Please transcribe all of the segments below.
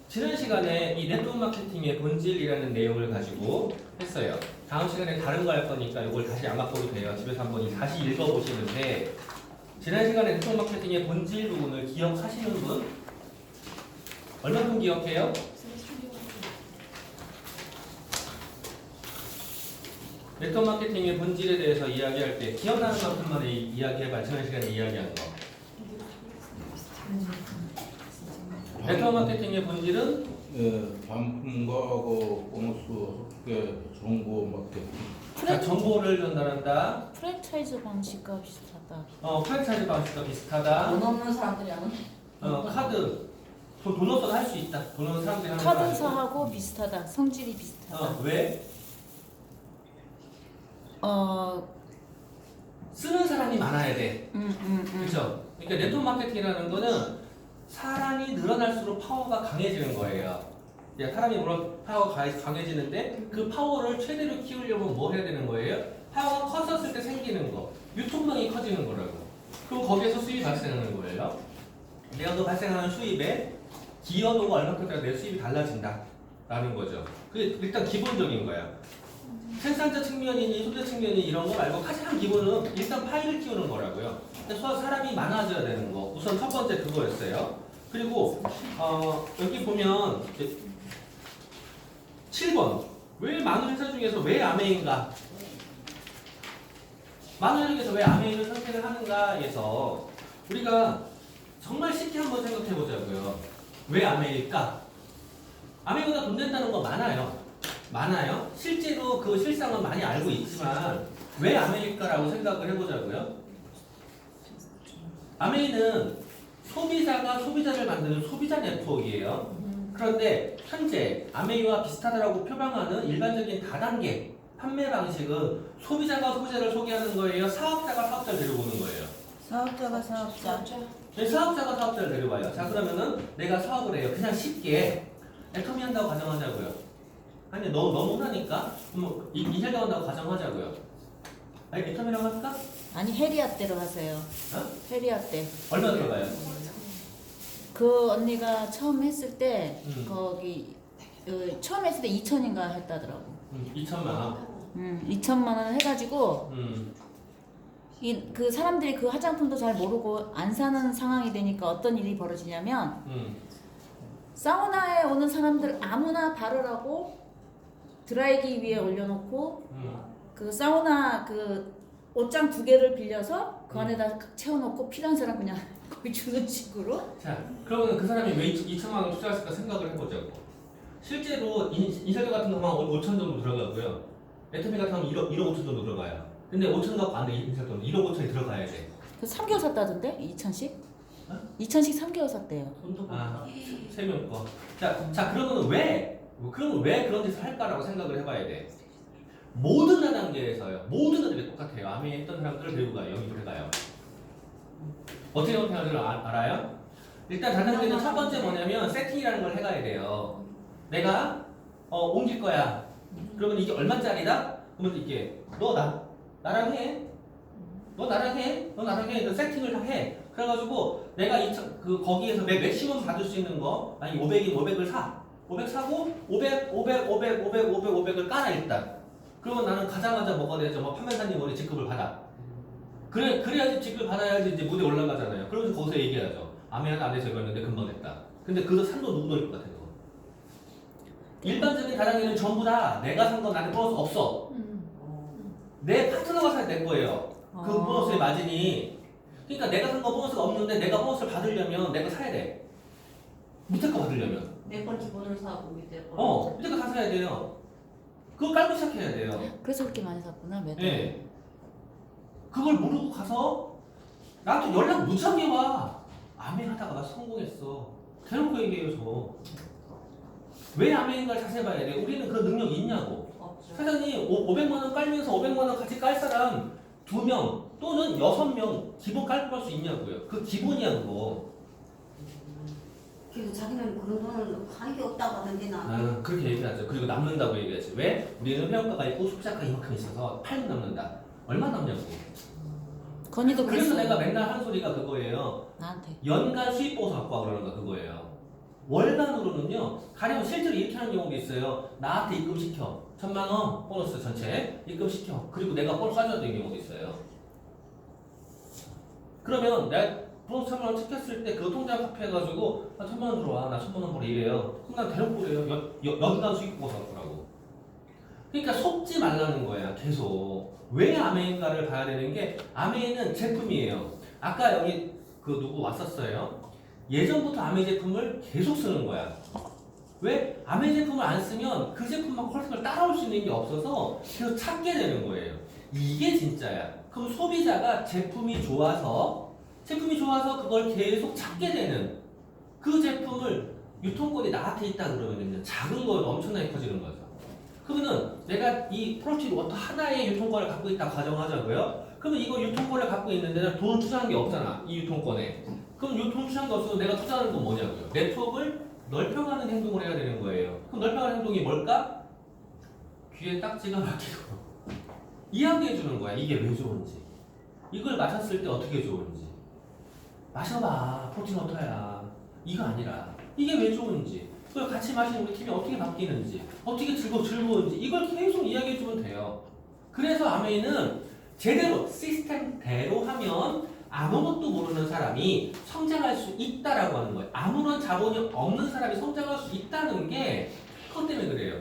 지난 시간에 이 네트워크 마케팅의 본질이라는 내용을 가지고 했어요. 다음 시간에 다른 거 할 거니까 이걸 다시 안 바꿔도 돼요. 집에서 한번 다시 읽어보시는데, 지난 시간에 네트워크 마케팅의 본질 부분을 기억하시는 분? 얼마큼 기억해요? 네트워크 마케팅의 본질에 대해서 이야기할 때 기억나는 만큼만 이야기해봐. 지난 시간에 이야기한 거. 네트워크 마케팅의 본질은 반품과 보너스 어떻게 정보 마케팅. 자, 정보를 전달한다. 프랜차이즈 방식과 비슷하다. 프랜차이즈 방식과 비슷하다. 돈 없는 사람들이 하는 카드. 돈 없어도 할 수 있다. 돈 없는 사람들이 하는 거 아니고. 카드사하고 비슷하다. 성질이 비슷하다. 왜? 쓰는 사람이 많아야 돼. 그렇죠? 그러니까 네트워크 마케팅이라는 거는 사람이 늘어날수록 파워가 강해지는 거예요. 야, 사람이 물론 파워가 강해지는데 그 파워를 최대로 키우려면 뭐 해야 되는 거예요? 파워가 커졌을 때 생기는 거. 유통망이 커지는 거라고. 그럼 거기에서 수입이 발생하는 거예요. 내가 그 발생하는 수입에 기여도가 얼마큼 따라 내 수입이 달라진다. 라는 거죠. 그게 일단 기본적인 거야. 생산자 측면이니 소비자 측면이니 이런 거 말고 가장 기본은 일단 파일을 키우는 거라고요. 그래서 사람이 많아져야 되는 거. 우선 첫 번째 그거였어요. 그리고 여기 보면 7번. 왜 많은 회사 중에서 왜 아메인가? 많은 회사 중에서 왜 아메인을 선택을 하는가에서 우리가 정말 쉽게 한번 생각해 보자고요. 왜 아메일까? 아메보다 돈 낸다는 거 많아요. 많아요. 실제로 그 실상은 많이 알고 있지만 왜 아메일까라고 생각을 해보자고요. 아메이는 소비자가 소비자를 만드는 소비자 네트워크예요. 그런데 현재 아메이와 비슷하다라고 표방하는 일반적인 다단계 판매 방식은 소비자가 소비자를 소개하는 거예요. 사업자가 사업자를 데려오는 거예요. 사업자가 사업자. 네, 사업자가 사업자를 데려와요. 자, 그러면은 내가 사업을 해요. 그냥 쉽게 애터미 한다고 가정하자고요. 아니 너무 하니까 뭐 이hel가 한다고 가정하자고요. 아니 애터미라고 할까? 아니 해리아 때로 하세요. 해리아 때. 얼마 들어가요? 그 언니가 처음 했을 때 음. 처음 했을 때 2천인가 했다더라고. 2천만 원. 2천만 원 해가지고 그 사람들이 그 화장품도 잘 모르고 안 사는 상황이 되니까 어떤 일이 벌어지냐면 사우나에 오는 사람들 아무나 바르라고 드라이기 위에 올려놓고 그 사우나 그 옷장 2개를 빌려서 그 안에다 채워놓고 필요한 사람 그냥 거기 주는 식으로. 자, 그러면 그 사람이 왜 2천만 원 투자했을까 생각을 해보자고. 실제로 인쇄료 같은 거만 5천 정도 들어가고요. 애터미 같은 거는 1억 5천 정도 들어가요. 근데 5천 갖고 안 돼. 인쇄료는 1억 5천이 들어가야 돼. 그 3개월 샀다던데? 2천씩? 2천씩 3개월 샀대요. 돈도 아, 벌고. 3명 거. 자, 그러면 왜 그런 짓을 할까라고 생각을 해봐야 돼. 모든 다단계에서요. 모든 애들이 똑같아요. 아메에 했던 사람들을 데리고 가요. 영입을 해가요. 어떻게 형태를 알아요? 일단 다단계는 첫 번째 뭐냐면 세팅이라는 걸 해가야 돼요. 내가 옮길 거야. 그러면 이게 얼마짜리다? 그러면 이게 나랑 해. 너 나랑 해. 세팅을 다 해. 그래가지고 내가 거기에서 맥시멈 받을 수 있는 거 아니 500인 500을 사. 500 사고 500을 깔아 일단. 그러면 나는 가자마자 뭐가 되죠? 판매사님 원래 직급을 받아. 그래야지 직급을 받아야지 이제 무대에 올라가잖아요. 그러면서 거기서 얘기하죠. 아메한테 안 돼서 이랬는데 금방 했다. 근데 그거 산 돈 누구 돈일 것 같아요? 일반적인 다단계는 전부 다 내가 산 건 나한테 보너스 없어. 내 파트너가 사야 될 거예요. 그 보너스의 마진이. 그러니까 내가 산 거 보너스가 없는데 내가 보너스를 받으려면 내가 사야 돼. 밑에 거 받으려면. 내 건 기본을 사고 밑에 거. 밑에 거 다 사야 돼요. 그거 깔고 시작해야 돼요. 그래서 그렇게 많이 샀구나 매달. 네. 그걸 모르고 가서 나한테 연락 무지하게 와. 아멘 하다가 나 성공했어. 대놓고 얘기해요 저. 왜 아멘인가를 자세히 봐야 돼. 우리는 그 능력이 있냐고. 없죠. 사장님 500만 원 깔면서 500만 원 같이 깔 사람 2명 또는 6명 기본 깔고 갈 수 있냐고요. 그 기본이야 그거. 그래서 자기는 그런 돈은 하는 게 없다고 하는데 나. 그렇게 얘기하죠. 그리고 남는다고 얘기하지. 왜? 우리는 회원가가 있고 소비자가 이만큼 있어서 팔면 남는다. 얼마 남냐고. 건이도 그래서 그랬어요. 내가 맨날 하는 소리가 그거예요. 나한테. 연간 수입 보고서 갖고 와 그러는 거 그거예요. 월간으로는요. 가령 실제로 이렇게 하는 경우도 있어요. 나한테 입금시켜. 1,000만 원 보너스 전체 입금시켜. 그리고 내가 보너스 가져야 되는 경우도 있어요. 그러면 내가 보너스 1,000만 원 찍혔을 때 그 통장 카피해가지고 나 1,000만 원 들어와. 나 1,000만 원 벌어 이래요. 그럼 난 대놓고 그래요. 연간 수익 보고서 갖고라고. 그러니까 속지 말라는 거야. 계속. 왜 아메인가를 봐야 되는 게 아메인은 제품이에요. 아까 여기 그 누구 왔었어요. 예전부터 아메 제품을 계속 쓰는 거야. 왜? 아메 제품을 안 쓰면 그 제품만 퀄리티를 따라올 수 있는 게 없어서 계속 찾게 되는 거예요. 이게 진짜야. 그럼 소비자가 제품이 좋아서 그걸 계속 찾게 되는 그 제품을 유통권이 나한테 있다 그러면요. 작은 거에도 엄청나게 커지는 거죠. 그러면은 내가 이 프로틴 워터 하나의 유통권을 갖고 있다고 가정하자고요. 그러면 이거 유통권을 갖고 있는데 내가 돈을 투자한 게 없잖아. 이 유통권에. 그럼 유통 투자한 게 없어서 내가 투자하는 건 뭐냐고요. 네트워크를 넓혀가는 행동을 해야 되는 거예요. 그럼 넓혀가는 행동이 뭘까? 귀에 딱지가 박히고 이야기해 주는 거야. 이게 왜 좋은지. 이걸 마셨을 때 어떻게 좋은지. 마셔봐. 프로틴 워터야. 이거 아니라 이게 왜 좋은지. 그걸 같이 마시는 우리 팀이 어떻게 바뀌는지. 어떻게 즐거운지. 이걸 계속 이야기해 주면 돼요. 그래서 아메이는 제대로 시스템대로 하면 아무것도 모르는 사람이 성장할 수 있다라고 하는 거예요. 아무런 자본이 없는 사람이 성장할 수 있다는 게 그것 때문에 그래요.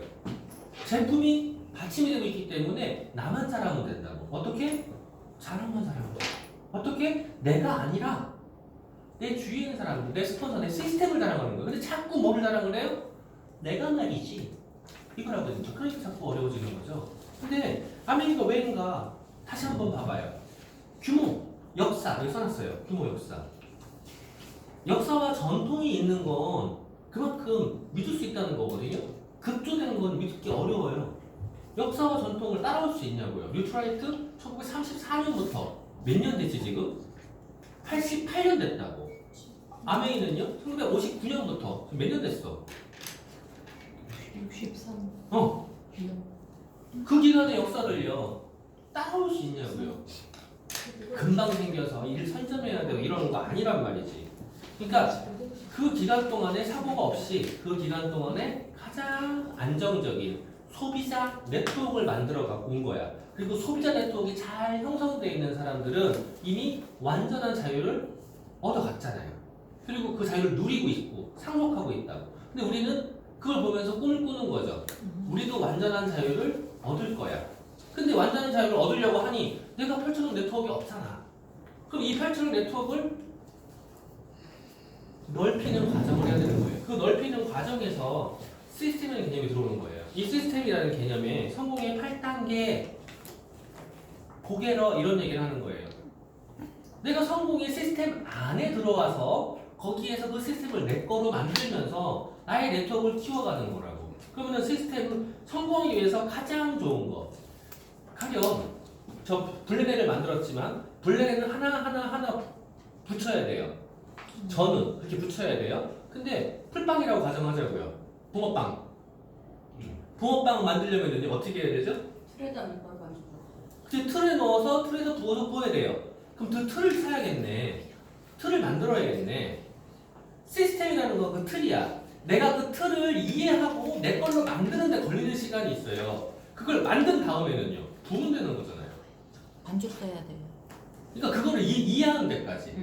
제품이 받침이 되고 있기 때문에 나만 잘하면 된다고. 어떻게? 잘하면 잘하면 돼. 어떻게? 내가 아니라 내 주위에 있는 사람들, 내 스폰서, 내 시스템을 자랑하는 거예요. 근데 자꾸 뭐를 자랑을 해요? 내가 말이지. 이걸 하거든요. 그러니까 자꾸 어려워지는 거죠. 근데 아메리카 왜인가? 다시 한번 봐봐요. 규모, 역사, 여기 써놨어요. 규모, 역사. 역사와 전통이 있는 건 그만큼 믿을 수 있다는 거거든요. 급조되는 건 믿기 어려워요. 역사와 전통을 따라올 수 있냐고요. 뉴트라이트 1934년부터 몇 년 됐지 지금? 88년 됐다고. 아메이는요? 1959년부터 몇 년 됐어? 63. 그 기간의 역사를요 따라올 수 있냐고요. 금방 생겨서 일 선점해야 되고 이러는 거 아니란 말이지. 그러니까 그 기간 동안에 사고가 없이 그 기간 동안에 가장 안정적인 소비자 네트워크를 만들어 갖고 온 거야. 그리고 소비자 네트워크가 잘 형성되어 있는 사람들은 이미 완전한 자유를 얻어갔잖아요. 그리고 그 자유를 누리고 있고 상속하고 있다고. 근데 우리는 그걸 보면서 꿈을 꾸는 거죠. 우리도 완전한 자유를 얻을 거야. 근데 완전한 자유를 얻으려고 하니 내가 펼쳐놓은 네트워크가 없잖아. 그럼 이 펼쳐놓은 네트워크를 넓히는 과정을 해야 되는 거예요. 그 넓히는 과정에서 시스템이라는 개념이 들어오는 거예요. 이 시스템이라는 개념에 성공의 8단계 고개러 이런 얘기를 하는 거예요. 내가 성공의 시스템 안에 들어와서 거기에서 그 시스템을 내 거로 만들면서 나의 네트워크를 키워가는 거라고. 그러면 시스템은 성공하기 위해서 가장 좋은 거. 가령 저 블랙에를 만들었지만 블랙에는 하나 붙여야 돼요. 저는 그렇게 붙여야 돼요. 근데 풀빵이라고 가정하자고요. 붕어빵. 붕어빵 만들려면 어떻게 해야 되죠? 틀에다 넣어가지고. 그 틀에 넣어서 틀에서 부어서 구워야 돼요. 그럼 그 틀을 사야겠네. 틀을 만들어야겠네. 시스템이라는 건 그 틀이야. 내가 그 틀을 이해하고 내 걸로 만드는 데 걸리는 시간이 있어요. 그걸 만든 다음에는요. 부으면 되는 거잖아요. 반죽도 해야 돼요. 그러니까 그거를 이해하는 데까지.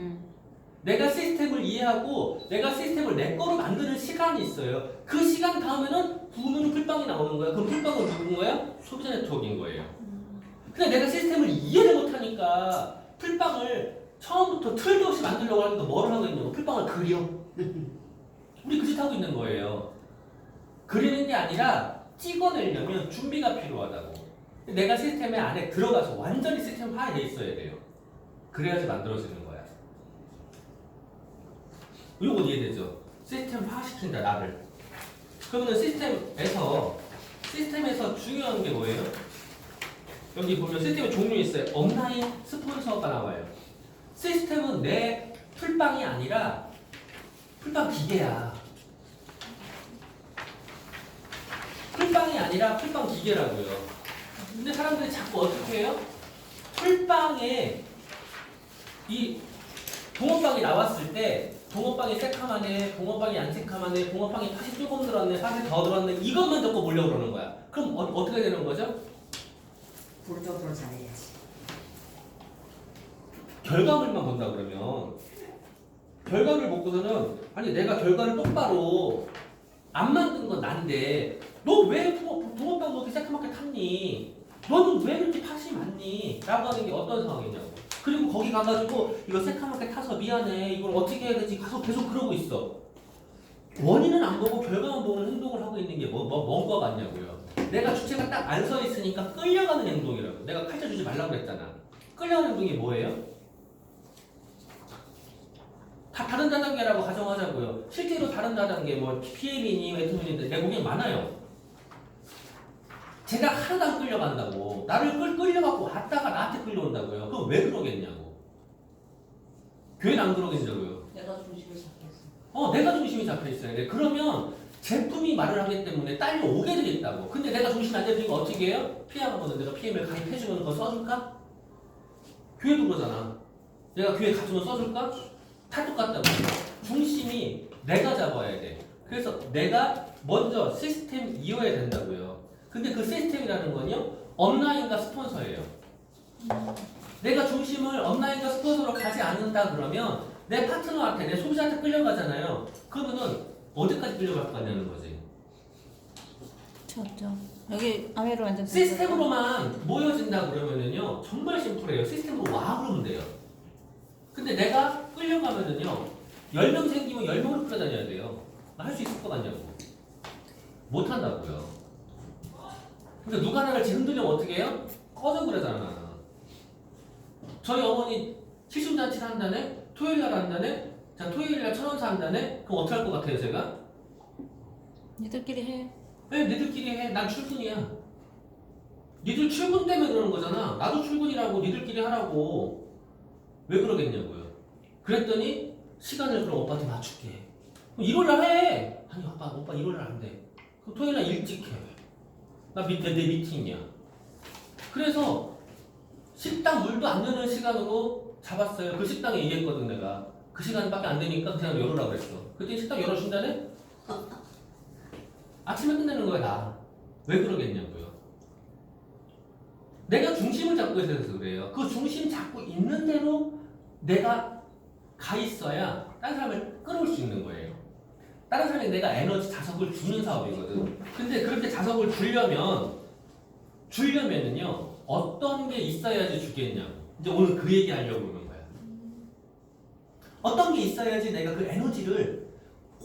내가 시스템을 이해하고 내가 시스템을 내 거로 만드는 시간이 있어요. 그 시간 다음에는 부으면 풀빵이 나오는 거야. 그럼 풀빵은 누군 거야? 소비자 네트워크인 거예요. 근데 내가 시스템을 이해를 못하니까 풀빵을 처음부터 틀도 없이 만들려고 하니까 뭐를 하고 있냐고. 풀빵을 그려. 우리 그 짓 하고 있는 거예요. 그리는 게 아니라 찍어내려면 준비가 필요하다고. 내가 시스템에 안에 들어가서 완전히 시스템화돼 있어야 돼요. 그래야지 만들어지는 거야. 이건 이해되죠? 시스템화시킨다 나를. 그러면 시스템에서 중요한 게 뭐예요? 여기 보면 시스템의 종류 있어요. 온라인 스폰서가 나와요. 시스템은 내 풀빵이 아니라 풀빵 기계야. 풀빵이 아니라 풀빵 기계라고요. 근데 사람들이 자꾸 어떻게 해요? 풀빵에 이 붕어빵이 나왔을 때 붕어빵이 새카만해, 붕어빵이 안 새카만해, 붕어빵이 팥이 조금 들었네, 팥이 더 들었네, 이것만 듣고 보려고 그러는 거야. 그럼 어떻게 되는 거죠? 부르적으로 잘해야지. 결과물만 본다 그러면 결과를 보고서는 아니 내가 결과를 똑바로 안 만든 건 난데 너 왜 붕어빵 그렇게 새카맣게 탔니? 너는 왜 그렇게 팥이 많니? 라고 하는 게 어떤 상황이냐고. 그리고 거기 가가지고 이거 새카맣게 타서 미안해 이걸 어떻게 해야 되지? 가서 계속 그러고 있어. 원인은 안 보고 결과만 보는 행동을 하고 있는 게 뭔거 같냐고요. 내가 주체가 딱 안 서 있으니까 끌려가는 행동이라고. 내가 칼자 주지 말라고 그랬잖아. 끌려가는 행동이 뭐예요? 다 다른 다단계라고 가정하자고요. 실제로 다른 다단계 뭐 PL이니 웨트문인데 내 보기엔 많아요. 제가 하나도 안 끌려간다고. 나를 끌려갖고 왔다가 나한테 끌려온다고요. 그럼 왜 그러겠냐고. 교회는 안 그러겠냐고요. 내가 중심을 잡겠어. 내가 중심이 잡혀있어야 돼. 그러면 제품이 말을 하기 때문에 딸려오게 되겠다고. 근데 내가 중심이 안 잡히니까 어떻게 해요? 피하거든. 내가 PM을 가입해주면 그거 써줄까? 교회도 그러잖아. 내가 교회 가주면 써줄까? 다 똑같다고. 중심이 내가 잡아야 돼. 그래서 내가 먼저 시스템 이어야 된다고요. 근데 그 시스템이라는 건요, 업라인과 스폰서예요. 내가 중심을 업라인과 스폰서로 가지 않는다 그러면 내 파트너한테, 내 소비자한테 끌려가잖아요. 그러면은 어디까지 끌려갈 것 같냐는 거지. 그렇죠. 여기 아메로 완전 시스템으로만 모여진다 그러면은요, 정말 심플해요. 시스템으로 와 그러면 돼요. 근데 내가 끌려가면은요, 10명 생기면 10명을 끌어다녀야 돼요. 나 할 수 있을 것 같냐고. 못한다고요. 그러니까 누가 나를 지금 흔들려면 어떻게 해요? 꺼져 그러잖아. 저희 어머니 칠순잔치를 한다네? 토요일날 한다네? 자, 토요일날 천원사 한다네? 그럼 어떻게 할 것 같아요, 제가? 니들끼리 해. 네, 니들끼리 해. 난 출근이야. 니들 출근 때문에 그러는 거잖아. 나도 출근이라고 니들끼리 하라고. 왜 그러겠냐고요. 그랬더니 시간을 그럼 오빠한테 맞출게. 그럼 일요일날 해. 아니 오빠 일요일날 안 돼. 그럼 토요일날 일찍 해. 나 내 미팅이야. 그래서 식당 물도 안 여는 시간으로 잡았어요. 그 식당에 얘기했거든 내가. 그 시간밖에 안 되니까 그냥 열어라 그랬어. 그때 식당 열어준다네? 아침에 끝내는 거야 다. 왜 그러겠냐고요. 내가 중심을 잡고 있어서 그래요. 그 중심 잡고 있는 대로 내가 가 있어야 다른 사람을 끌어올 수 있는 거예요. 다른 사람이 내가 에너지 자석을 주는 사업이거든. 근데 그렇게 자석을 주려면은요 어떤 게 있어야지 주겠냐고. 이제 오늘 그 얘기 하려고 그러는 거야. 어떤 게 있어야지 내가 그 에너지를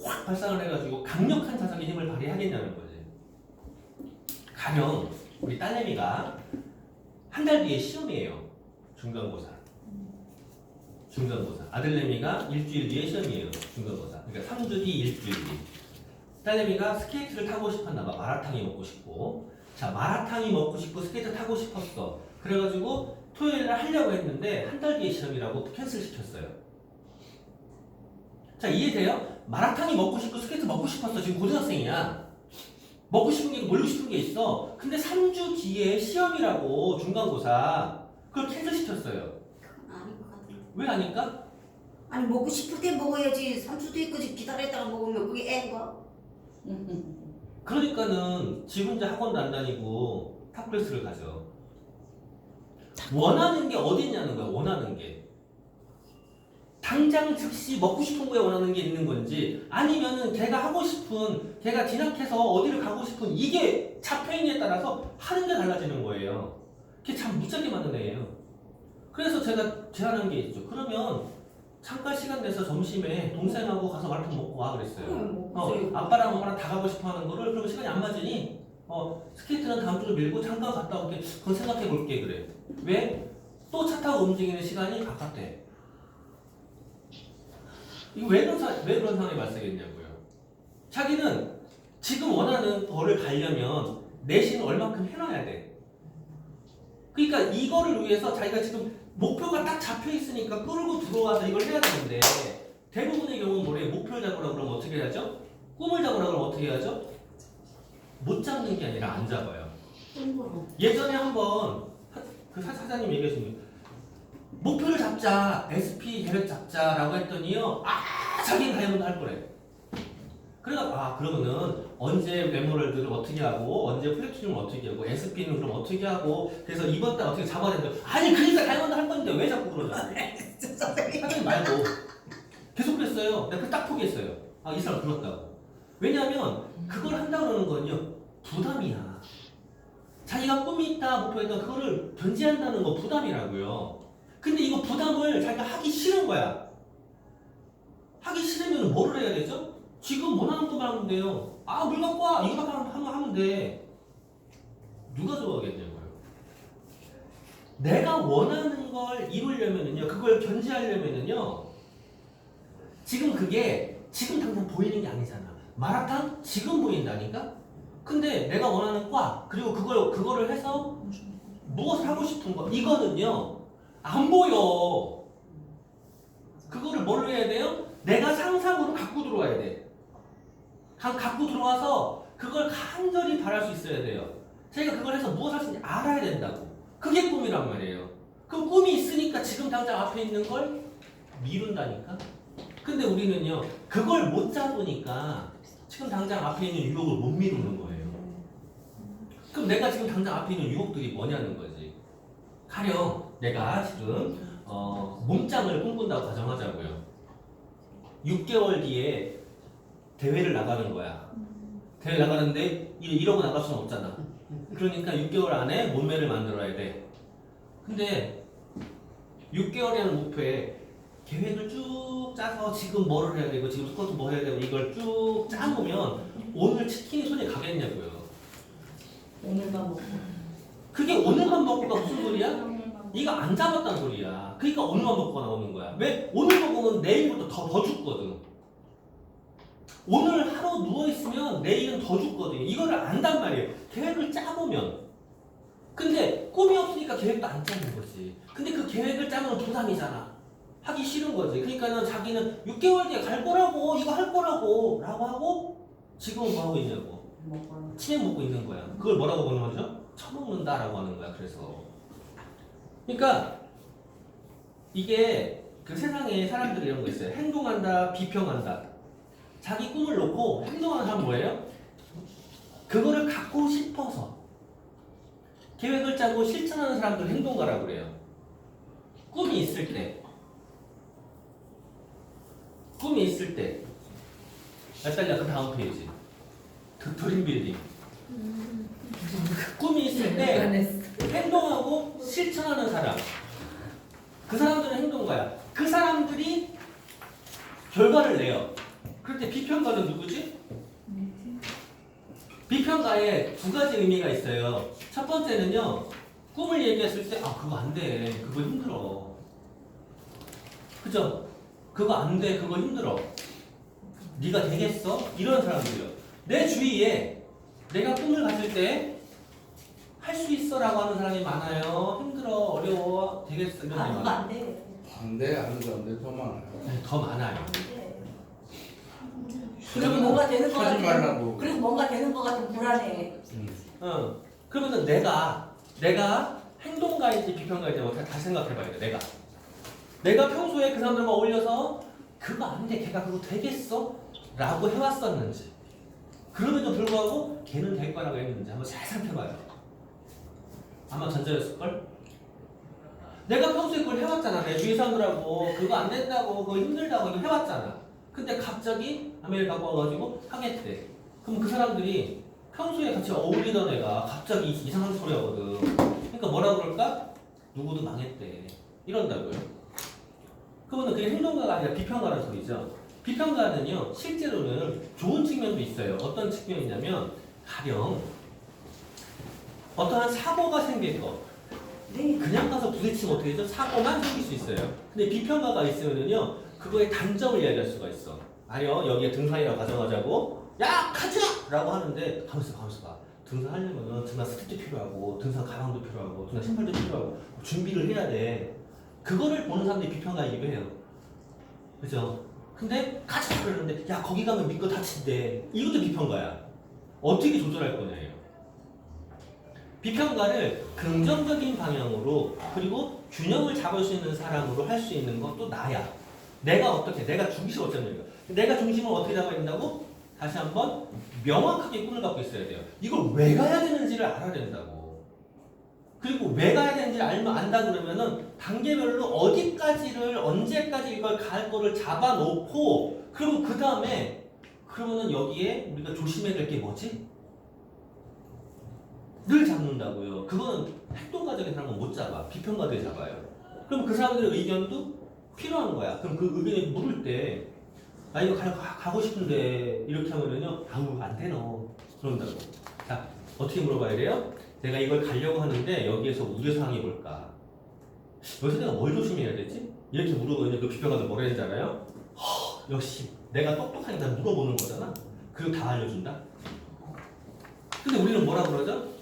확 발산을 해가지고 강력한 자석의 힘을 발휘하겠냐는 거지. 가령 우리 딸내미가 한 달 뒤에 시험이에요. 중간고사. 아들내미가 일주일 뒤에 시험이에요. 중간고사. 그러니까 3주 뒤, 일주일 뒤. 딸내미가 스케이트를 타고 싶었나 봐. 마라탕이 먹고 싶고. 자, 마라탕이 먹고 싶고 스케이트 타고 싶었어. 그래가지고 토요일날 하려고 했는데 한 달 뒤에 시험이라고 캔슬 시켰어요. 자, 이해돼요? 마라탕이 먹고 싶고 스케이트 먹고 싶었어. 지금 고등학생이야. 먹고 싶은 게 놀고 싶은 게 있어. 근데 3주 뒤에 시험이라고 중간고사. 그걸 캔슬 시켰어요. 아닌 것 같은데. 왜 아닐까? 아니 먹고 싶을 때 먹어야지. 3주 뒤까지 기다렸다가 먹으면 그게 애인가? 그러니까는 지 혼자 학원도 안 다니고 탑클래스를 가죠. 원하는 게 어디 있냐는 거야. 원하는 게. 당장 즉시 먹고 싶은 거에 원하는 게 있는 건지 아니면은 걔가 하고 싶은 걔가 진학해서 어디를 가고 싶은 이게 잡혀있느냐에 따라서 하는 게 달라지는 거예요. 그게 참 무지하게 많은 애예요. 그래서 제가 제안한 게 있죠. 그러면 잠깐 시간 내서 점심에 동생하고 가서 마라탕 먹고 와 그랬어요. 아빠랑 엄마랑 다 가고 싶어 하는 거를 그러면 시간이 안 맞으니 스케이트는 다음 주로 밀고 잠깐 갔다 올게. 그건 생각해 볼게 그래. 왜? 또 차 타고 움직이는 시간이 바깥에. 이거 왜 그런 상황이 발생했냐고요. 자기는 지금 원하는 거를 가려면 내신을 얼마큼 해놔야 돼. 그러니까 이거를 위해서 자기가 지금 목표가 딱 잡혀 있으니까 끌고 들어와서 이걸 해야 되는데 대부분의 경우는 뭐래요? 목표를 잡으라 그러면 어떻게 해야죠? 꿈을 잡으라 그러면 어떻게 해야죠? 못 잡는 게 아니라 안 잡아요. 예전에 한번 그 사장님 얘기하신 게 목표를 잡자, SP 계획 잡자라고 했더니요, 자기는 다이아몬드 할 거래. 그래가 그러면은 언제 메모럴들을 어떻게 하고, 언제 플래티넘을 어떻게 하고, SP는 그럼 어떻게 하고, 그래서 이번 달 어떻게 잡아야 되는데, 아니 그러니까 다이아몬드 할 건데 왜 자꾸 그러냐? 하지 말고 계속 그랬어요. 내가 딱 포기했어요. 이 사람 그렇다고. 왜냐하면 그걸 한다 그러는 건요, 부담이야. 자기가 꿈이 있다, 목표 있다, 그거를 견제한다는 거 부담이라고요. 근데 이거 부담을 자기가 하기 싫은 거야. 하기 싫으면 뭐를 해야 되죠? 지금 원하는 것만 하면 돼요. 물 갖고 와! 이거밖에 하면 돼. 누가 좋아하겠냐고요. 내가 원하는 걸 이루려면은요, 그걸 견제하려면은요, 지금 그게 지금 당장 보이는 게 아니잖아. 마라탕? 지금 보인다니까? 근데 내가 원하는 과, 그리고 그거를 해서 무엇을 하고 싶은 거, 이거는요, 안 보여. 그거를 뭘로 해야 돼요? 내가 상상으로 갖고 들어와야 돼. 갖고 들어와서 그걸 간절히 바랄 수 있어야 돼요. 자기가 그걸 해서 무엇을 할 수 있는지 알아야 된다고. 그게 꿈이란 말이에요. 그럼 꿈이 있으니까 지금 당장 앞에 있는 걸 미룬다니까? 근데 우리는요, 그걸 못 잡으니까 지금 당장 앞에 있는 유혹을 못 미루는 거예요. 그럼 내가 지금 당장 앞에 있는 유혹들이 뭐냐는 거지. 가령 내가 지금 몸짱을 꿈꾼다고 가정하자고요. 6개월 뒤에 대회를 나가는 거야. 대회 나가는데 이러고 나갈 수는 없잖아. 그러니까 6개월 안에 몸매를 만들어야 돼. 근데 6개월이라는 목표에 계획을 쭉 짜서 지금 뭐를 해야 되고 지금 스쿼트 뭐 해야 되고 이걸 쭉 짜놓으면 오늘 치킨이 손에 가겠냐고요. 오늘만 먹고. 그게 오늘만 먹고가 무슨 소리야? 이거 안 잡았다는 소리야. 그러니까 오늘만 먹고 나오는 거야. 왜? 오늘 먹으면 내일부터 더 죽거든. 오늘 하루 누워있으면 내일은 더 죽거든. 이거를 안단 말이에요. 계획을 짜보면. 근데 꿈이 없으니까 계획도 안 짜는 거지. 근데 그 계획을 짜면 부담이잖아. 하기 싫은 거지. 그러니까는 자기는 6개월 뒤에 갈 거라고, 이거 할 거라고 라고 하고 지금은 뭐 하고 있냐고. 치맥 먹고 있는 거야. 그걸 뭐라고 보는 거죠? 처먹는다라고 하는 거야. 그래서 그러니까 이게 그 세상에 사람들이 이런 거 있어요. 행동한다, 비평한다. 자기 꿈을 놓고 행동하는 사람은 뭐예요? 그거를 갖고 싶어서 계획을 짜고 실천하는 사람들 행동가라고 그래요. 꿈이 있을 때 몇 달이야? 그 다음 페이지. 드림 빌딩. 꿈이 있을 때 행동하고 실천하는 사람. 그 사람들은 행동가야. 그 사람들이 결과를 내요. 그럴 때 비평가는 누구지? 비평가에 두 가지 의미가 있어요. 첫 번째는요, 꿈을 얘기했을 때, 그거 안 돼. 그거 힘들어. 그죠? 그거 안 돼. 그거 힘들어. 네가 되겠어? 이런 사람들이요. 내 주위에 내가 꿈을 가질 때 할 수 있어 라고 하는 사람이 많아요. 힘들어, 어려워, 되겠어. 이런 사람이 그거 많아요. 안 돼. 안 돼, 안 돼, 안 돼, 더 많아요. 네, 더 많아요. 안 돼. 그리고 그리고 뭔가 되는 거 하지 같아. 말라고. 그리고 뭔가 되는 거 같으면 불안해. 그러면은 내가 행동가인지 비평가인지 다시 생각해봐야 돼. 내가 평소에 그 사람들과 어울려서 그거 안 돼, 걔가 그거 되겠어? 라고 해왔었는지, 그럼에도 불구하고 걔는 될 거라고 했는지 한번 잘 살펴봐요. 아마 전자였을걸? 내가 평소에 그걸 해왔잖아. 내 주위 사람들하고 그거 안 된다고, 그거 힘들다고 이거 해왔잖아. 근데 갑자기 아메리카 갖고 와가지고 하겠대. 그럼 그 사람들이 평소에 같이 어울리던 애가 갑자기 이상한 소리 하거든. 그러니까 뭐라 그럴까? 누구도 망했대. 이런다고요. 그러면 그게 행동가가 아니라 비평가라는 소리죠. 비평가는요, 실제로는 좋은 측면도 있어요. 어떤 측면이냐면, 가령 어떠한 사고가 생길 거. 그냥 가서 부딪히면 어떻게 되죠? 사고만 생길 수 있어요. 근데 비평가가 있으면은요, 그거의 단점을 이야기할 수가 있어. 여기에 등산이라고 가정하자고, 야, 가자! 라고 하는데, 가만있어 봐. 등산하려면 등산 스틱도 필요하고, 등산 가방도 필요하고, 등산 신발도 필요하고, 준비를 해야 돼. 그거를 보는 사람들이 비평가이기도 해요. 그죠? 근데 가자! 그러는데, 야, 거기 가면 미끄러 다친대. 이것도 비평가야. 어떻게 조절할 거냐예요. 비평가를 긍정적인 방향으로 그리고 균형을 잡을 수 있는 사람으로 할 수 있는 것도 나야. 내가 중심을 어쩌는 거야. 내가 중심을 어떻게 잡아야 된다고? 다시 한번 명확하게 꿈을 갖고 있어야 돼요. 이걸 왜 가야 되는지를 알아야 된다고. 그리고 왜 가야 되는지를 안다 그러면은 단계별로 어디까지를 언제까지 이걸 갈 거를 잡아놓고 그리고 그 다음에 그러면은 여기에 우리가 조심해야 될 게 뭐지? 늘 잡는다고요. 그거는 행동가적인 사람은 못 잡아. 비평가들이 잡아요. 그럼 그 사람들의 의견도 필요한 거야. 그럼 그 의견이 물을 때, 나 이거 가고 싶은데, 이렇게 하면은요, 아우, 안 돼, 너. 그런다고. 자, 어떻게 물어봐야 돼요? 내가 이걸 가려고 하는데, 여기에서 우려사항이 뭘까? 여기서 내가 뭘 조심해야 되지? 이렇게 물어보면 그 비평가들 뭐라 했는지 알아요? 역시, 내가 똑똑하니까 물어보는 거잖아? 그리고 다 알려준다? 근데 우리는 뭐라 그러죠?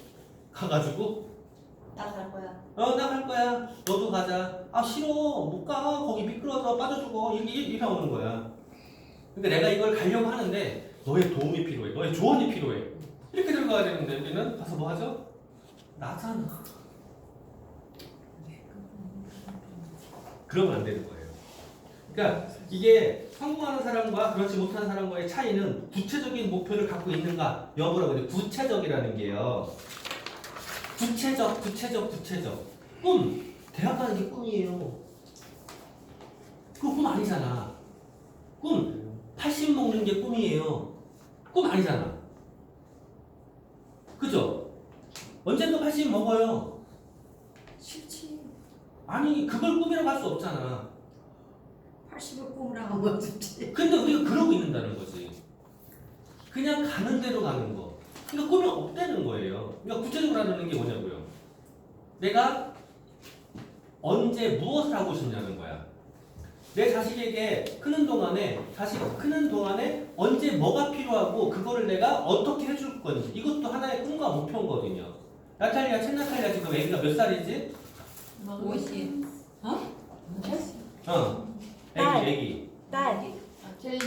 가가지고 나 갈 거야. 나 갈 거야. 너도 가자. 아 싫어. 못 가. 거기 미끄러져. 빠져 죽어. 이렇게 오는 거야. 근데 내가 이걸 가려고 하는데 너의 도움이 필요해. 너의 조언이 필요해. 이렇게 들어가야 되는데 우리는 가서 뭐 하죠? 나잖아. 그러면 안 되는 거예요. 그러니까 이게 성공하는 사람과 그렇지 못하는 사람과의 차이는 구체적인 목표를 갖고 있는가 여부라고 해요. 구체적이라는 게요. 구체적. 꿈. 대학 가는 게 꿈이에요. 그거 꿈 아니잖아. 꿈. 80 먹는 게 꿈이에요. 꿈 아니잖아. 그죠? 언젠가 80 먹어요. 싫지. 아니, 그걸 꿈이라고 할 수 없잖아. 80을 꿈으라고 하면 좋지. 근데 우리가 그러고 있는다는 거지. 그냥 가는 대로 가는 거. 그러니까 꿈이 없다는 거예요. 그러니까 구체적으로 하는 게 뭐냐고요. 내가 언제 무엇을 하고 싶냐는 거야. 내 자식에게 크는 동안에 언제 뭐가 필요하고 그거를 내가 어떻게 해줄 건지 이것도 하나의 꿈과 목표거든요. 나탈리아 지금 애기가 몇 살이지? 50. 애기. 딸. 제일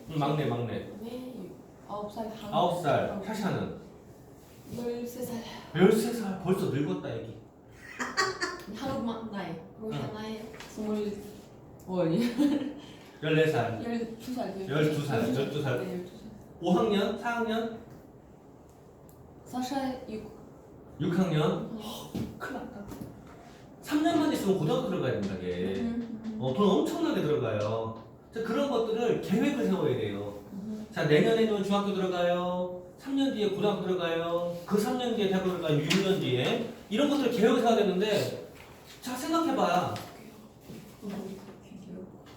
막내? 막내. 네. 9살. 9살. 샤샤는 13살. 13살. 벌써 늙었다 애기. 한국 막내. 로샤나의 20. 14살. 12살. 12살. 네, 12살. 5학년? 4학년? 4살 6학년? 큰일 났다. 3년만 있으면 고등학교 들어가야 된다, 걔. 돈 엄청나게 들어가요. 자, 그런 것들을 계획을 세워야 돼요. 자, 내년에는 중학교 들어가요. 3년 뒤에 고등학교 들어가요. 그 3년 뒤에 대학교 들어가요. 6년 뒤에. 이런 것들을 계획을 세워야 되는데, 자, 생각해봐.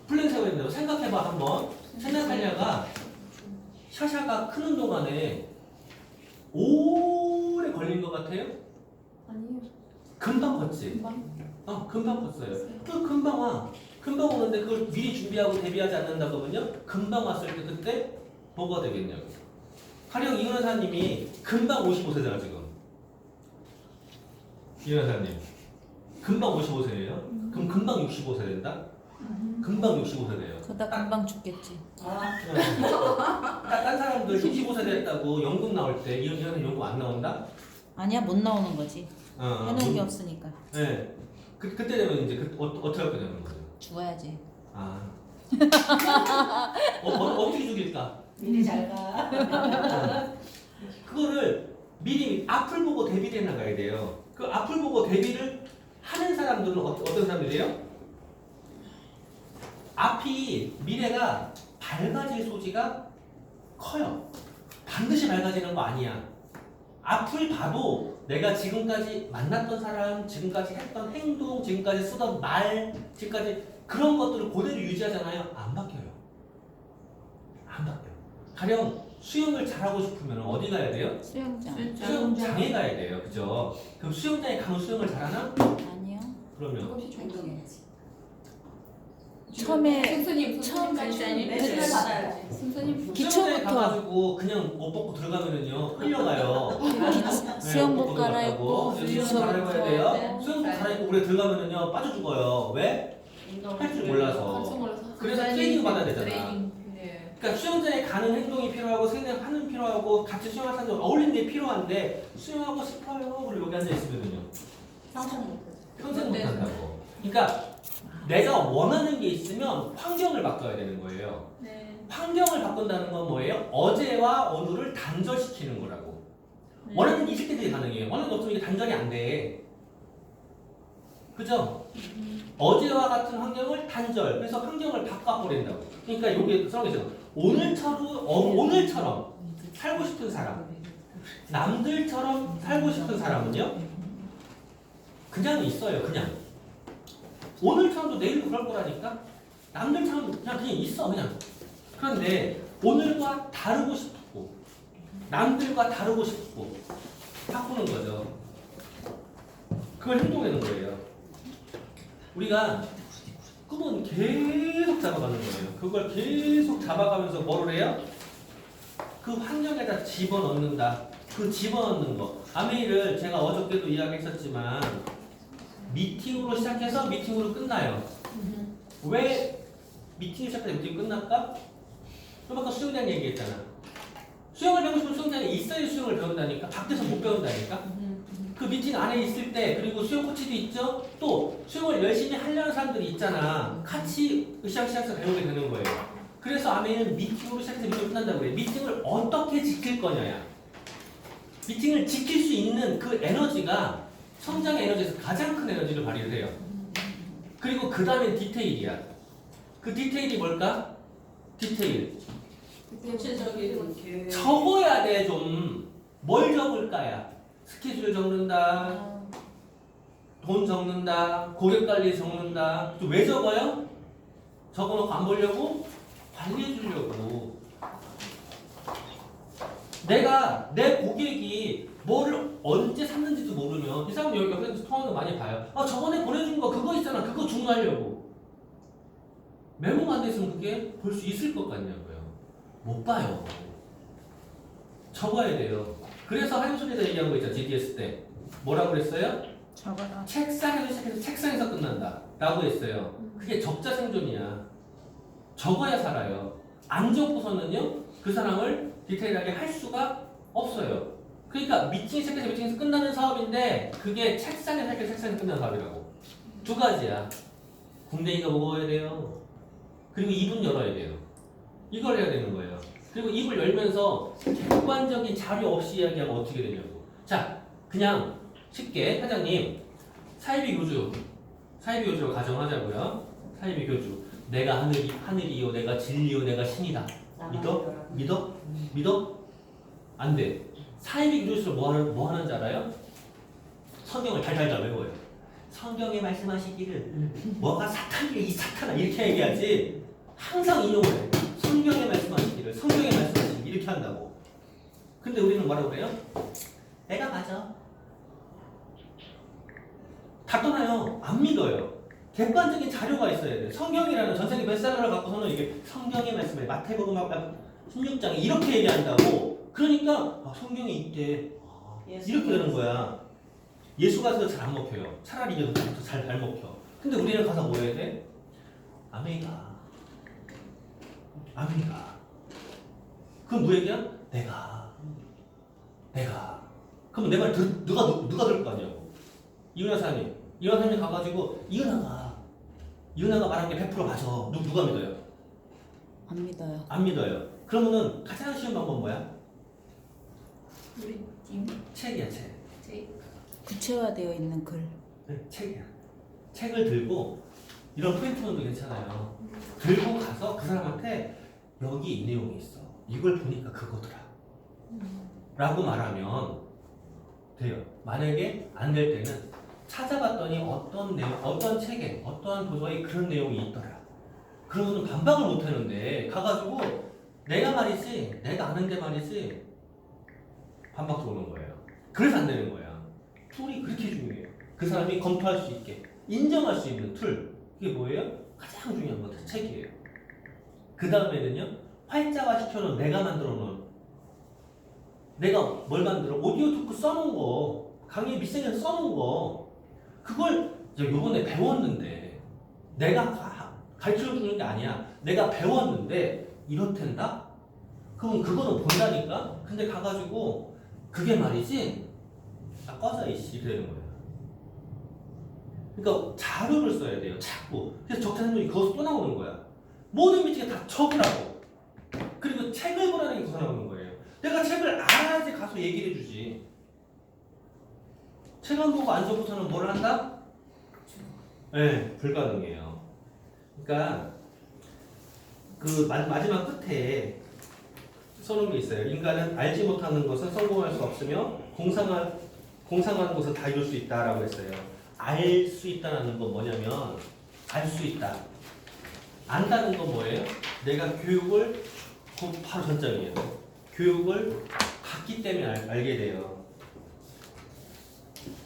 플랜 세워야 된다고. 생각해봐, 한번. 세나탈리아가 샤샤가 크는 동안에 오래 걸린 것 같아요? 아니요. 금방 컸지? 금방 컸어요. 또 금방 와. 금방 오는데 그걸 미리 준비하고 대비하지 않는다 그러면요. 금방 왔을 때 그때 뭐가 되겠냐고. 가령 이은하 사님이 금방 55세잖아 지금. 이은하 사님. 금방 55세예요. 그럼 금방 65세 된다? 금방 65세 돼요. 그러다 금방 죽겠지. 딴 사람들 65세 됐다고 연극 나올 때 이은하 연극 안 나온다? 아니야, 못 나오는 거지. 해놓은 게 없으니까. 네. 그때 되면 이제 어떻게 하게 되는 거죠? 죽어야지. 어떻게 죽일까? 미리 잘 가. 그거를 미리 앞을 보고 대비를 해나가야 돼요. 그 앞을 보고 대비를 하는 사람들은 어떤 사람들이에요? 앞이 미래가 밝아질 소지가 커요. 반드시 밝아지는 거 아니야. 앞을 봐도 내가 지금까지 만났던 사람, 지금까지 했던 행동, 지금까지 쓰던 말, 지금까지 그런 것들을 그대로 유지하잖아요. 안 바뀌어요. 안 바뀌어요. 가령 수영을 잘하고 싶으면 어디 가야 돼요? 수영장. 수영장에 가야 돼요. 그죠? 그럼 수영장에 가면 수영을 잘하나? 아니요. 그러면 조금씩 행동해야지. 처음에 선생님 레슨을 받아야지. 선생님 수영장에 기초부터. 가가지고 그냥 옷 벗고 들어가면은요 흘려가요. 수영복 갈아입고 수영복 갈아입어야 돼요. 네. 수영복 갈아입고 물에 들어가면은요 빠져 죽어요. 왜? 할 줄 몰라서. 한참 몰라서 그래서 트레이닝 받아야 되잖아. 트레이닝. 네. 그러니까 수영장에 가는 행동이 필요하고 생각하는 필요하고 같이 수영할 사람들 어울리는 게 필요한데 수영하고 싶어요. 그리고 여기 앉아 있으면요. 평생 못 평생 못 한다고. 그러니까 내가 원하는 게 있으면 환경을 바꿔야 되는 거예요. 네. 환경을 바꾼다는 건 뭐예요? 어제와 오늘을 단절시키는 거라고. 원하는 게 있을 때들이 가능해요. 원하는 게 없으면 이게 단절이 안 돼. 그죠? 어제와 같은 환경을 단절. 그래서 환경을 바꿔버린다고. 그러니까 여기 써놓으세요. 오늘처럼 살고 싶은 사람, 남들처럼 살고 싶은 사람은요, 그냥 있어요. 그냥. 오늘처럼도 내일도 그럴 거라니까. 남들처럼 그냥 있어. 그냥. 그런데 오늘과 다르고 싶고, 남들과 다르고 싶고 바꾸는 거죠. 그걸 행동하는 거예요. 우리가 꿈은 계속 잡아가는 거예요. 그걸 계속 잡아가면서 뭐를 해요? 그 환경에다 집어넣는다. 그 집어넣는 거. 아메이를 제가 어저께도 이야기했었지만 미팅으로 시작해서 미팅으로 끝나요. 왜 미팅이 시작해서 미팅이 끝날까? 좀 아까 수영장 얘기했잖아. 수영을 배우고 싶으면 수영장에 있어야 수영을 배운다니까. 밖에서 못 배운다니까. 그 미팅 안에 있을 때 그리고 수영 코치도 있죠. 또 수영을 열심히 하려는 사람들이 있잖아. 같이 으쌰으쌰해서 배우게 되는 거예요. 그래서 아메는 미팅으로 시작해서 미팅이 끝난다고 그래. 미팅을 어떻게 지킬 거냐야. 미팅을 지킬 수 있는 그 에너지가 성장의 에너지에서 가장 큰 에너지를 발휘를 해요. 그리고 그 다음엔 디테일이야. 그 디테일이 뭘까? 디테일. 구체적인 적어야 돼 좀. 뭘 적을까야? 스케줄 적는다. 돈 적는다. 고객 관리 적는다. 또 왜 적어요? 적어놓고 안 보려고? 관리해 주려고. 내가 내 고객이 뭐를 언제 샀는지도 모르면 이 사람 여기 옆에서 통화도 많이 봐요. 아 저번에 보내준 거 그거 있잖아. 그거 주문하려고. 메모가 안 돼 있으면 그게 볼 수 있을 것 같냐고요. 못 봐요. 적어야 돼요. 그래서 한솔이가 얘기한 거 있죠. GDS 때. 뭐라고 그랬어요? 적어라. 책상에서 시작해서 책상에서 끝난다. 라고 했어요. 그게 적자 생존이야. 적어야 살아요. 안 적고서는요, 그 사람을 디테일하게 할 수가 없어요. 그러니까 미팅이 시작해서 미팅에서 끝나는 사업인데, 그게 책상에서 시작해서 책상에서 끝나는 사업이라고. 두 가지야. 궁뎅이가 먹어야 돼요. 그리고 입은 열어야 돼요. 이걸 해야 되는 거예요. 그리고 입을 열면서 객관적인 자료 없이 이야기하면 어떻게 되냐고. 자, 그냥 쉽게 사장님 사이비 교주로 가정하자고요. 사이비 교주. 내가 하늘이요, 내가 진리요, 내가 신이다. 믿어? 안 돼. 사이비 교주로 뭐 하는지 알아요? 성경을 달달달 외워요. 성경에 말씀하시기를 뭐가 사탄이래 이 사탄아 이렇게 얘기하지. 항상 인용을 해. 성경에 말씀하시기를, 성경에 말씀하시기를 이렇게 한다고. 근데 우리는 뭐라고 그래요? 내가 맞아. 다 떠나요. 안 믿어요. 객관적인 자료가 있어야 돼. 성경이라는 전세기 베스트셀러를 갖고서는 이게 성경의 말씀을 마태복음 16장에 이렇게 얘기한다고. 그러니까 성경에 있대. 이렇게 되는 거야. 예수 가서 잘 안 먹혀요. 차라리 이게 더 잘 먹혀. 근데 우리는 가서 뭐 해야 돼? 아멘이가. 그럼 뭐 얘기야? 내가. 그럼 내 말 누가 들을 거 아니냐고. 이은하 사장님 가가지고 이은하가 말한 게 100% 맞아. 누가 믿어요? 안 믿어요. 안 믿어요. 그러면은 가장 쉬운 방법 뭐야? 우리 팀 책이야, 책. 구체화되어 있는 글. 네, 책이야. 책을 들고 이런 프린트문도 괜찮아요. 들고 가서 그 사람한테 여기 이 내용이 있어. 이걸 보니까 그거더라. 라고 말하면 돼요. 만약에 안 될 때는 찾아봤더니 어떤 책에 어떠한 도서에 그런 내용이 있더라. 그러면 반박을 못 하는데 가가지고 내가 아는 게 말이지 반박 들어오는 거예요. 그래서 안 되는 거야. 툴이 그렇게 중요해요. 그 사람이 검토할 수 있게 인정할 수 있는 툴. 그게 뭐예요? 가장 중요한 거 책이에요. 그 다음에는요, 활자화 시켜놓은 내가 만들어 놓은, 내가 뭘 만들어? 오디오 토크 써놓은 거, 강의 밑생에서 써놓은 거, 그걸 요번에 배웠는데, 내가 가르쳐 주는 게 아니야. 내가 배웠는데, 이렇단다? 그럼 그거는 본다니까? 근데 가가지고 그게 말이지? 아 꺼져 이씨 이렇게 되는 거예요. 그러니까 자료를 써야 돼요. 자꾸. 그래서 적자 설명이 거기서 또 나오는 거야. 모든 미팅에 다 적으라고. 그리고 책을 보라는 게 거기서 나오는 거예요. 내가 책을 알아야지 가서 얘기를 해주지. 책 안 보고 안 적고서는 뭘 한다? 네, 불가능해요. 그러니까 그 마지막 끝에 써놓은 게 있어요. 인간은 알지 못하는 것은 성공할 수 없으며 공상하는 것은 다 이룰 수 있다라고 했어요. 알 수 있다는 건 뭐냐면 알 수 있다. 안다는 건 뭐예요? 내가 교육을 바로 전장이에요. 교육을 받기 때문에 알게 돼요.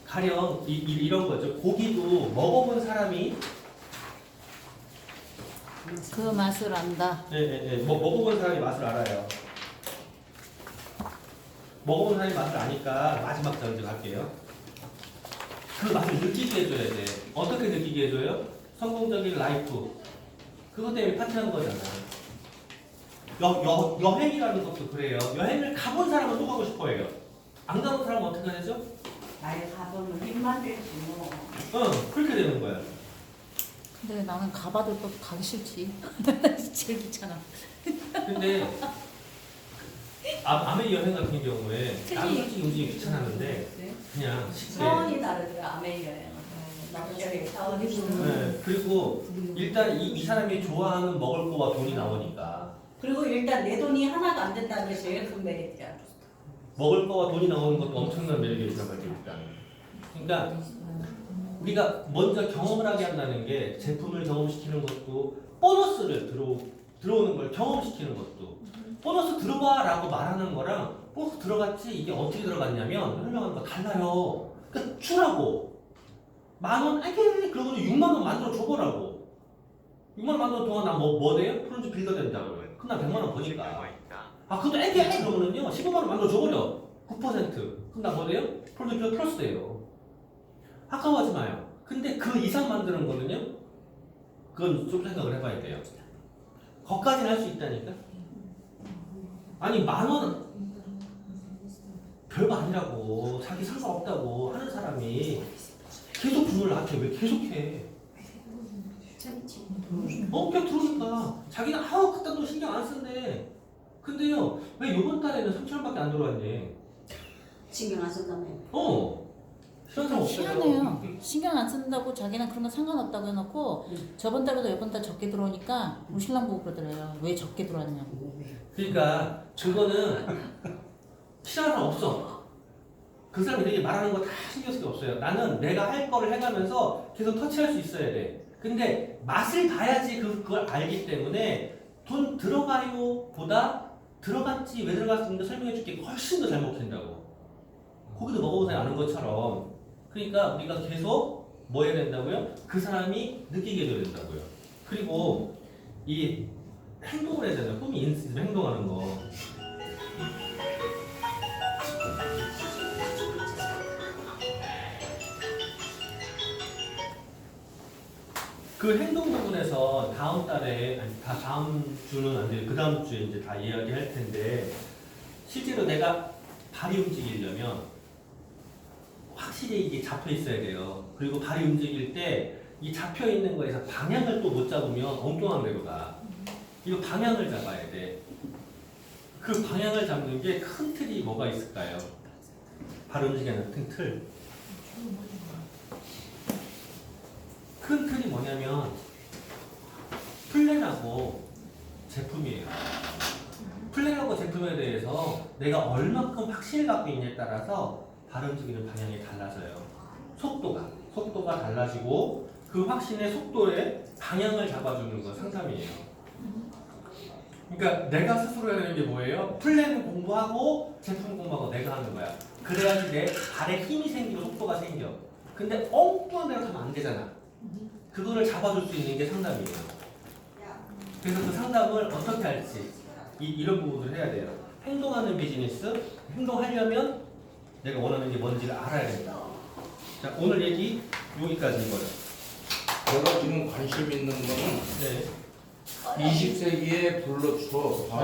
가령 이런 거죠. 고기도 먹어본 사람이 그 맛을 안다. 먹어본 사람이 맛을 알아요. 먹어본 사람이 맛을 아니까 마지막 전제 갈게요. 그 맛을 느끼게 해줘야 돼. 어떻게 느끼게 해줘요? 성공적인 라이프. 그것 때문에 파티하는 거잖아. 여행이라는 것도 그래요. 여행을 가본 사람은 또 가고 싶어 해요. 안 가본 사람은 어떻게 하죠? 나의 가보면 힘만 들지 뭐. 그렇게 되는 거야. 근데 나는 가봐도 또 가기 싫지. 제일 귀찮아. 근데 아메 여행 같은 경우에 나는 솔직히 움직이기 귀찮았는데 그냥 쉽게 차원이 다르더라 아메 여행은. 남자의 차원이 네, 그리고 일단 이 사람이 좋아하는 먹을 거와 돈이 나오니까 그리고 일단 내 돈이 하나도 안 된다는 게 제일 큰 메리트야. 먹을 거와 돈이 나오는 것도 엄청난 매력이 있단 말이에요. 일단. 그러니까 우리가 먼저 경험을 하게 한다는 게 제품을 경험시키는 것도 보너스를 들어오는 걸 경험시키는 것도 보너스 들어가라고 말하는 거랑 보너스 들어갔지 이게 어떻게 들어갔냐면 설명하는 거 달라요. 그러니까 주라고 10,000원 아게 그러고 60,000원 만들어 줘보라고 60,000원 만드는 동안 나 뭐 돼요? 프론즈 빌더 된다고요. 그럼 나 100,000원 버니까 아 그것도 애게 그러면은요 15,000원 만들어 줘버려 9% 그럼 나 뭐 돼요? 프론즈 빌더 플러스 돼요. 아까워하지 마요. 근데 그 이상 만드는 거는요 그건 좀 생각을 해봐야 돼요. 거기까지는 할 수 있다니까. 아니 10,000원 별거 아니라고 자기 상관없다고 하는 사람이 계속 주문을 낳게 왜 계속해? 그냥 들어오니까 자기는 아우 그딴 돈 신경 안 쓴대. 근데요 왜 이번 달에는 3,000원밖에 안 들어왔니? 신경 안 쓴다며. 싫은 사람 없어요. 희한해요. 신경 안 쓴다고 자기는 그런 거 상관없다고 해놓고 저번 달보다 이번 달 적게 들어오니까 우리 신랑 보고 그러더래요. 왜 적게 들어왔냐고. 그러니까 그거는 싫어하는 사람 없어. 그 사람이 되게 말하는 거 다 신경 쓸 게 없어요. 나는 내가 할 거를 해가면서 계속 터치할 수 있어야 돼. 근데 맛을 봐야지 그걸 알기 때문에 돈 들어가요 보다 들어갔지 왜 들어갔는데 설명해 줄게 훨씬 더 잘 먹힌다고. 고기도 먹어본 사람이 아는 것처럼. 그러니까 우리가 계속 뭐 해야 된다고요? 그 사람이 느끼게 해줘야 된다고요. 그리고 이 행동을 해야 되잖아요. 꿈이 있으면 행동하는 거. 그 행동 부분에서 다음 달에 아니 다음 주는 안 돼. 그 다음 주에 이제 다 이야기할 텐데 실제로 내가 발이 움직이려면 확실히 이게 잡혀 있어야 돼요. 그리고 발이 움직일 때 이 잡혀 있는 거에서 방향을 또 못 잡으면 엉뚱한 데로 가. 이거 방향을 잡아야 돼. 그 방향을 잡는 게 큰 틀이 뭐가 있을까요? 발 움직이는 큰 틀. 큰 틀이 뭐냐면 플랜하고 제품이에요. 플랜하고 제품에 대해서 내가 얼만큼 확신을 갖고 있냐에 따라서 발 움직이는 방향이 달라져요. 속도가 달라지고 그 확신의 속도에 방향을 잡아주는 건 상담이에요. 그러니까 내가 스스로 해야 되는 게 뭐예요? 플랜 공부하고 제품 공부하고 내가 하는 거야. 그래야지 내 발에 힘이 생기고 속도가 생겨. 근데 엉뚱한 데로 가면 안 되잖아. 그거를 잡아줄 수 있는 게 상담이에요. 그래서 그 상담을 어떻게 할지 이런 부분을 해야 돼요. 행동하는 비즈니스, 행동하려면 내가 원하는 게 뭔지를 알아야 된다. 자, 오늘 얘기 여기까지인 거예요. 내가 지금 관심 있는 거는 네. 20세기에 불러쳐.